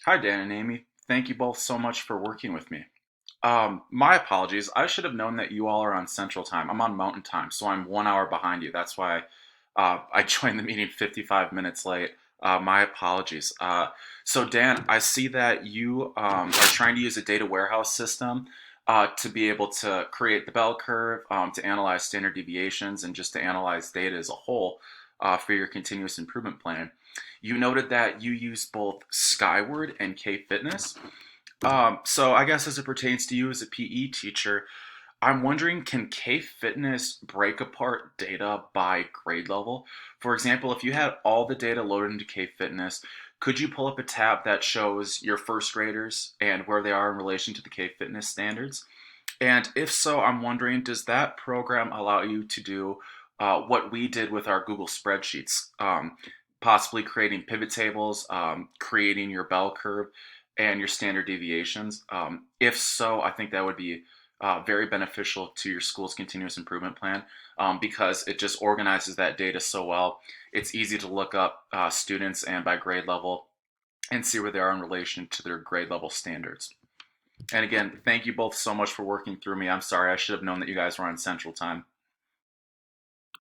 Hi, Dan and Amy. Thank you both so much for working with me. My apologies. I should have known that you all are on Central Time. I'm on Mountain Time, so I'm 1 hour behind you. That's why I joined the meeting 55 minutes late. My apologies. So, Dan, I see that you are trying to use a data warehouse system to be able to create the bell curve, to analyze standard deviations, and just to analyze data as a whole for your continuous improvement plan. You noted that you use both Skyward and K Fitness. So I guess as it pertains to you as a PE teacher, I'm wondering, can K Fitness break apart data by grade level? For example, if you had all the data loaded into K Fitness, could you pull up a tab that shows your first graders and where they are in relation to the K Fitness standards? And if so, I'm wondering, does that program allow you to do what we did with our Google spreadsheets? Possibly creating pivot tables, creating your bell curve, and your standard deviations. If so, I think that would be very beneficial to your school's continuous improvement plan because it just organizes that data so well. It's easy to look up students and by grade level and see where they are in relation to their grade level standards. And again, thank you both so much for working through me. I'm sorry, I should have known that you guys were on Central Time.